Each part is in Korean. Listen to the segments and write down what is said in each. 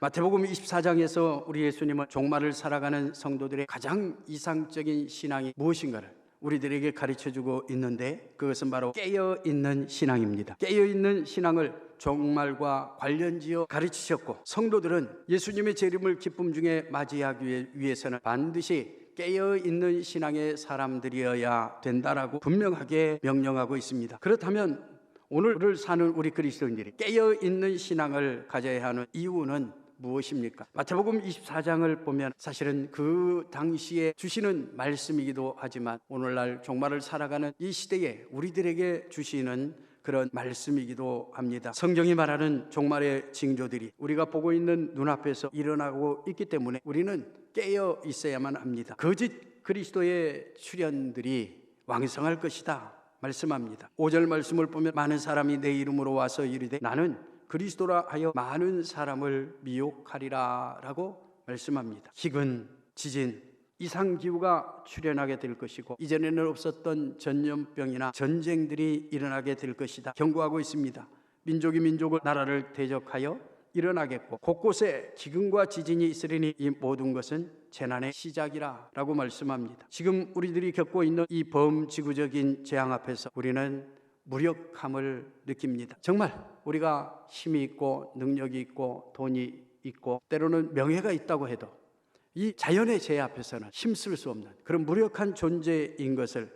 마태복음 24장에서 우리 예수님은 종말을 살아가는 성도들의 가장 이상적인 신앙이 무엇인가를 우리들에게 가르쳐주고 있는데, 그것은 바로 깨어있는 신앙입니다. 깨어있는 신앙을 종말과 관련지어 가르치셨고, 성도들은 예수님의 재림을 기쁨 중에 맞이하기 위해서는 반드시 깨어있는 신앙의 사람들이어야 된다라고 분명하게 명령하고 있습니다. 그렇다면 오늘을 사는 우리 그리스도인들이 깨어있는 신앙을 가져야 하는 이유는 무엇입니까? 마태복음 24장을 보면 사실은 그 당시에 주시는 말씀이기도 하지만 오늘날 종말을 살아가는 이 시대에 우리들에게 주시는 그런 말씀이기도 합니다. 성경이 말하는 종말의 징조들이 우리가 보고 있는 눈앞에서 일어나고 있기 때문에 우리는 깨어 있어야만 합니다. 거짓 그리스도의 출현들이 왕성할 것이다 말씀합니다. 5절 말씀을 보면 많은 사람이 내 이름으로 와서 이르되 나는 그리스도라 하여 많은 사람을 미혹하리라 라고 말씀합니다. 기근, 지진, 이상기후가 출현하게 될 것이고 이전에는 없었던 전염병이나 전쟁들이 일어나게 될 것이다 경고하고 있습니다. 민족이 민족을, 나라를 대적하여 일어나겠고 곳곳에 기근과 지진이 있으리니 이 모든 것은 재난의 시작이라 라고 말씀합니다. 지금 우리들이 겪고 있는 이 범지구적인 재앙 앞에서 우리는 무력함을 느낍니다. 정말 우리가 힘이 있고 능력이 있고 돈이 있고 때로는 명예가 있다고 해도 이 자연의 재해 앞에서는 힘쓸 수 없는 그런 무력한 존재인 것을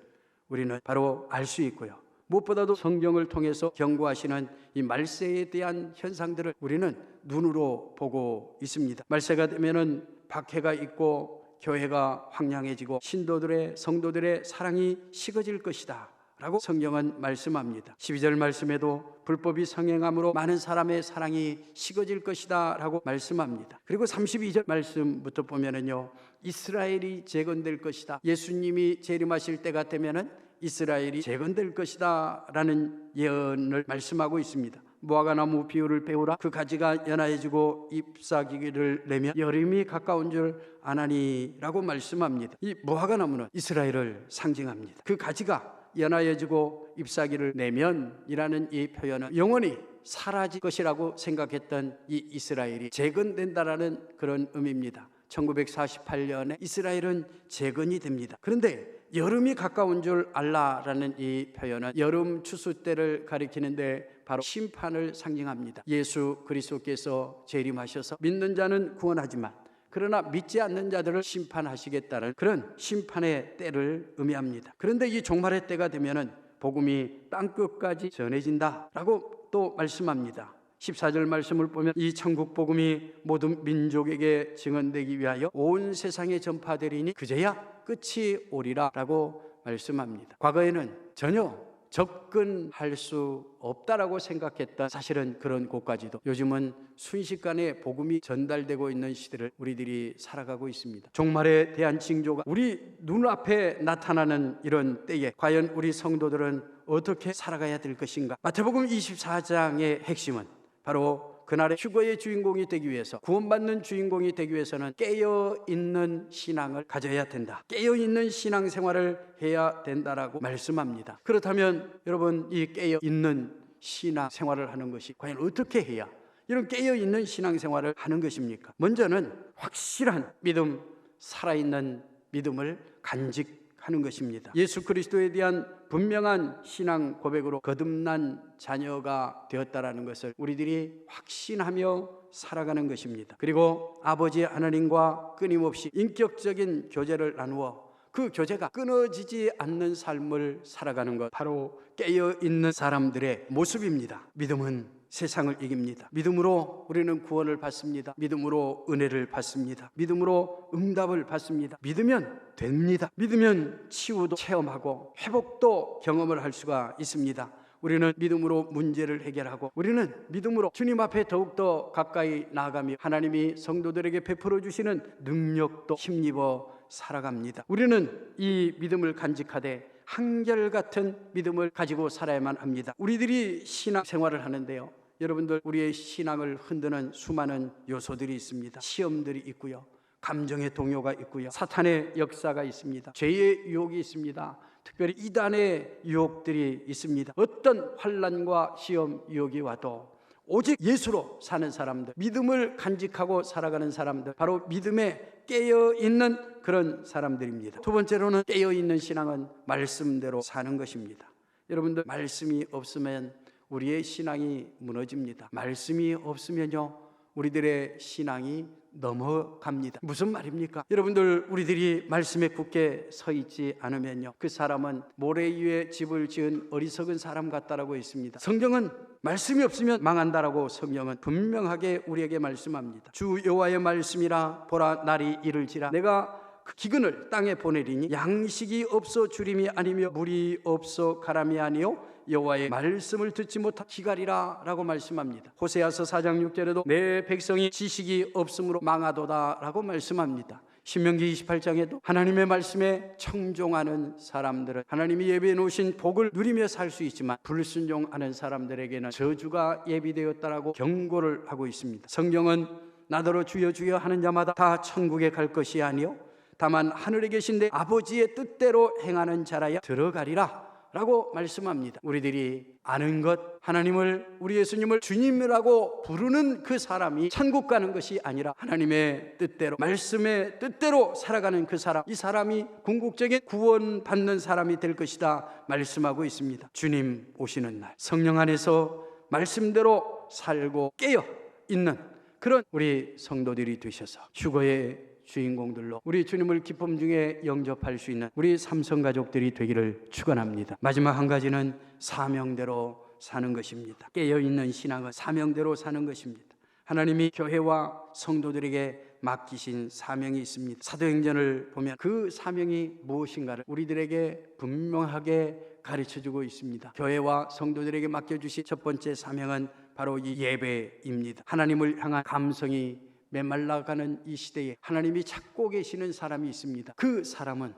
우리는 바로 알 수 있고요. 무엇보다도 성경을 통해서 경고하시는 이 말세에 대한 현상들을 우리는 눈으로 보고 있습니다. 말세가 되면은 박해가 있고 교회가 황량해지고 신도들의, 성도들의 사랑이 식어질 것이다 라고 성경은 말씀합니다. 12절 말씀에도 불법이 성행함으로 많은 사람의 사랑이 식어질 것이다 라고 말씀합니다. 그리고 32절 말씀부터 보면은요, 이스라엘이 재건될 것이다. 예수님이 재림하실 때가 되면은 이스라엘이 재건될 것이다 라는 예언을 말씀하고 있습니다. 무화과나무 비유를 배우라. 그 가지가 연하해지고 잎사귀를 내면 여름이 가까운 줄 아나니 라고 말씀합니다. 이 무화과나무는 이스라엘을 상징합니다. 그 가지가 연하여지고 잎사귀를 내면 이라는 이 표현은 영원히 사라질 것이라고 생각했던 이 이스라엘이 재건된다라는 그런 의미입니다. 1948년에 이스라엘은 재건이 됩니다. 그런데 여름이 가까운 줄 알라라는 이 표현은 여름 추수 때를 가리키는데 바로 심판을 상징합니다. 예수 그리스도께서 재림하셔서 믿는 자는 구원하지만 그러나 믿지 않는 자들을 심판하시겠다는 그런 심판의 때를 의미합니다. 그런데 이 종말의 때가 되면은 복음이 땅끝까지 전해진다라고 또 말씀합니다. 14절 말씀을 보면 이 천국 복음이 모든 민족에게 증언되기 위하여 온 세상에 전파되리니 그제야 끝이 오리라 라고 말씀합니다. 과거에는 전혀 접근할 수 없다라고 생각했던 사실은 그런 곳까지도 요즘은 순식간에 복음이 전달되고 있는 시대를 우리들이 살아가고 있습니다. 종말에 대한 징조가 우리 눈앞에 나타나는 이런 때에 과연 우리 성도들은 어떻게 살아가야 될 것인가? 마태복음 24장의 핵심은 바로 그날의 휴거의 주인공이 되기 위해서, 구원받는 주인공이 되기 위해서는 깨어있는 신앙을 가져야 된다, 깨어있는 신앙생활을 해야 된다라고 말씀합니다. 그렇다면 여러분, 이 깨어있는 신앙생활을 하는 것이 과연 어떻게 해야 이런 깨어있는 신앙생활을 하는 것입니까? 먼저는 확실한 믿음, 살아있는 믿음을 간직하는 것입니다. 예수 그리스도에 대한 분명한 신앙 고백으로 거듭난 자녀가 되었다라는 것을 우리들이 확신하며 살아가는 것입니다. 그리고 아버지 하나님과 끊임없이 인격적인 교제를 나누어 그 교제가 끊어지지 않는 삶을 살아가는 것, 바로 깨어있는 사람들의 모습입니다. 믿음은 세상을 이깁니다. 믿음으로 우리는 구원을 받습니다. 믿음으로 은혜를 받습니다. 믿음으로 응답을 받습니다. 믿으면 됩니다. 믿으면 치유도 체험하고 회복도 경험을 할 수가 있습니다. 우리는 믿음으로 문제를 해결하고, 우리는 믿음으로 주님 앞에 더욱더 가까이 나아가며 하나님이 성도들에게 베풀어 주시는 능력도 힘입어 살아갑니다. 우리는 이 믿음을 간직하되 한결같은 믿음을 가지고 살아야만 합니다. 우리들이 신앙생활을 하는데요, 여러분들, 우리의 신앙을 흔드는 수많은 요소들이 있습니다. 시험들이 있고요, 감정의 동요가 있고요, 사탄의 역사가 있습니다, 죄의 유혹이 있습니다, 특별히 이단의 유혹들이 있습니다. 어떤 환난과 시험, 유혹이 와도 오직 예수로 사는 사람들, 믿음을 간직하고 살아가는 사람들, 바로 믿음에 깨어있는 그런 사람들입니다. 두 번째로는 깨어있는 신앙은 말씀대로 사는 것입니다. 여러분들, 말씀이 없으면 우리의 신앙이 무너집니다. 말씀이 없으면요, 우리들의 신앙이 넘어갑니다. 무슨 말입니까? 여러분들, 우리들이 말씀에 굳게 서 있지 않으면요, 그 사람은 모래 위에 집을 지은 어리석은 사람 같다라고 했습니다. 성경은 말씀이 없으면 망한다라고 성경은 분명하게 우리에게 말씀합니다. 주 여호와의 말씀이라 보라, 날이 이를지라 내가 그 기근을 땅에 보내리니 양식이 없어 주림이 아니며 물이 없어 가람이 아니요 여호와의 말씀을 듣지 못한 기갈이라 라고 말씀합니다. 호세아서 4장 6절에도 내 백성이 지식이 없으므로 망하도다 라고 말씀합니다. 신명기 28장에도 하나님의 말씀에 청종하는 사람들은 하나님이 예비해 놓으신 복을 누리며 살 수 있지만 불순종하는 사람들에게는 저주가 예비되었다라고 경고를 하고 있습니다. 성경은 나더러 주여 주여 하는 자마다 다 천국에 갈 것이 아니요 다만 하늘에 계신 내 아버지의 뜻대로 행하는 자라야 들어가리라 라고 말씀합니다. 우리들이 아는 것, 하나님을, 우리 예수님을 주님이라고 부르는 그 사람이 천국 가는 것이 아니라 하나님의 뜻대로, 말씀의 뜻대로 살아가는 그 사람, 이 사람이 궁극적인 구원받는 사람이 될 것이다 말씀하고 있습니다. 주님 오시는 날 성령 안에서 말씀대로 살고 깨어 있는 그런 우리 성도들이 되셔서 휴거의 주인공들로 우리 주님을 기쁨 중에 영접할 수 있는 우리 삼성가족들이 되기를 축원합니다. 마지막 한 가지는 사명대로 사는 것입니다. 깨어있는 신앙은 사명대로 사는 것입니다. 하나님이 교회와 성도들에게 맡기신 사명이 있습니다. 사도행전을 보면 그 사명이 무엇인가를 우리들에게 분명하게 가르쳐주고 있습니다. 교회와 성도들에게 맡겨주신 첫 번째 사명은 바로 이 예배입니다. 하나님을 향한 감성이 메말라가는 이 시대에 하나님이 찾고 계시는 사람이 있습니다. 그 사람은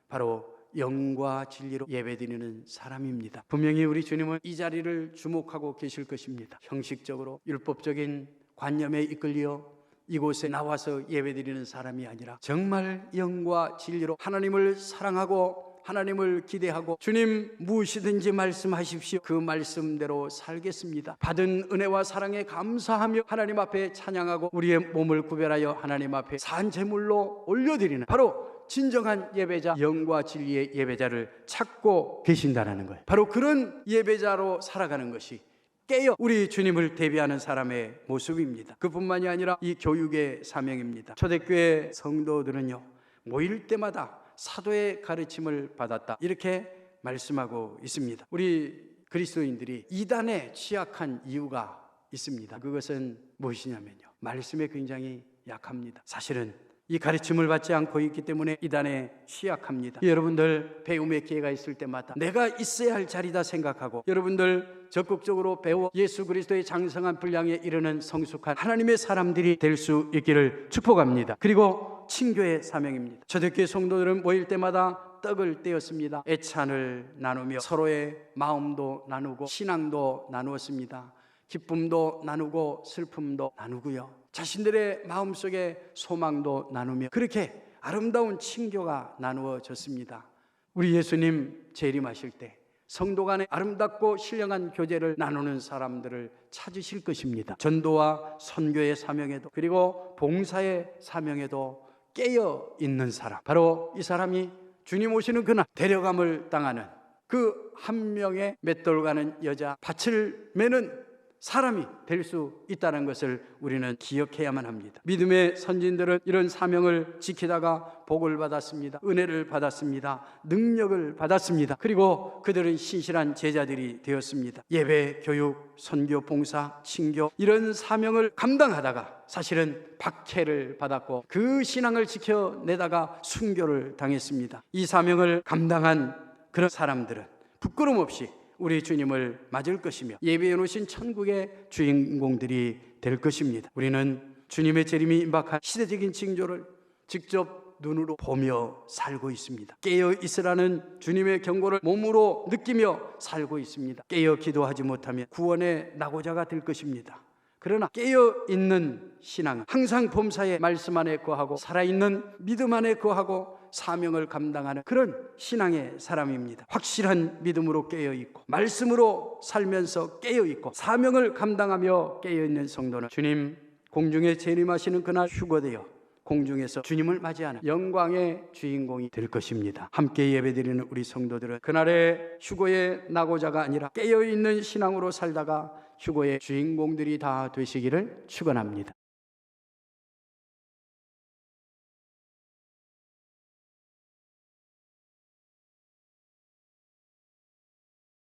바로 영과 진리로 예배드리는 사람입니다. 분명히 우리 주님은 이 자리를 주목하고 계실 것입니다. 형식적으로 율법적인 관념에 이끌려 이곳에 나와서 예배드리는 사람이 아니라 정말 영과 진리로 하나님을 사랑하고 하나님을 기대하고 주님 무엇이든지 말씀하십시오, 그 말씀대로 살겠습니다, 받은 은혜와 사랑에 감사하며 하나님 앞에 찬양하고 우리의 몸을 구별하여 하나님 앞에 산 제물로 올려드리는 바로 진정한 예배자, 영과 진리의 예배자를 찾고 계신다는 거예요. 바로 그런 예배자로 살아가는 것이 깨어 우리 주님을 대비하는 사람의 모습입니다. 그뿐만이 아니라 이 교육의 사명입니다. 초대교회 성도들은요, 모일 때마다 사도의 가르침을 받았다 이렇게 말씀하고 있습니다. 우리 그리스도인들이 이단에 취약한 이유가 있습니다. 그것은 무엇이냐면요, 말씀에 굉장히 약합니다. 사실은 이 가르침을 받지 않고 있기 때문에 이단에 취약합니다. 여러분들 배움의 기회가 있을 때마다 내가 있어야 할 자리다 생각하고 여러분들 적극적으로 배워 예수 그리스도의 장성한 분량에 이르는 성숙한 하나님의 사람들이 될 수 있기를 축복합니다. 그리고 친교의 사명입니다. 초대교회 성도들은 모일 때마다 떡을 떼었습니다. 애찬을 나누며 서로의 마음도 나누고 신앙도 나누었습니다. 기쁨도 나누고 슬픔도 나누고요, 자신들의 마음속에 소망도 나누며 그렇게 아름다운 친교가 나누어졌습니다. 우리 예수님 재림하실 때 성도 간에 아름답고 신령한 교제를 나누는 사람들을 찾으실 것입니다. 전도와 선교의 사명에도 그리고 봉사의 사명에도 깨어 있는 사람, 바로 이 사람이 주님 오시는 그날 데려감을 당하는 그 한 명의 맷돌 가는 여자, 밭을 매는 사람이 될 수 있다는 것을 우리는 기억해야만 합니다. 믿음의 선진들은 이런 사명을 지키다가 복을 받았습니다. 은혜를 받았습니다. 능력을 받았습니다. 그리고 그들은 신실한 제자들이 되었습니다. 예배, 교육, 선교, 봉사, 친교 이런 사명을 감당하다가 사실은 박해를 받았고 그 신앙을 지켜내다가 순교를 당했습니다. 이 사명을 감당한 그런 사람들은 부끄럼 없이 우리 주님을 맞을 것이며 예배해 놓으신 천국의 주인공들이 될 것입니다. 우리는 주님의 재림이 임박한 시대적인 징조를 직접 눈으로 보며 살고 있습니다. 깨어 있으라는 주님의 경고를 몸으로 느끼며 살고 있습니다. 깨어 기도하지 못하면 구원의 낙오자가 될 것입니다. 그러나 깨어있는 신앙은 항상 범사의 말씀 안에 거하고 살아있는 믿음 안에 거하고 사명을 감당하는 그런 신앙의 사람입니다. 확실한 믿음으로 깨어있고 말씀으로 살면서 깨어있고 사명을 감당하며 깨어있는 성도는 주님 공중에 재림하시는 그날 휴거되어 공중에서 주님을 맞이하는 영광의 주인공이 될 것입니다. 함께 예배드리는 우리 성도들은 그날의 휴거의 낙오자가 아니라 깨어있는 신앙으로 살다가 휴거의 주인공들이 다 되시기를 축원합니다.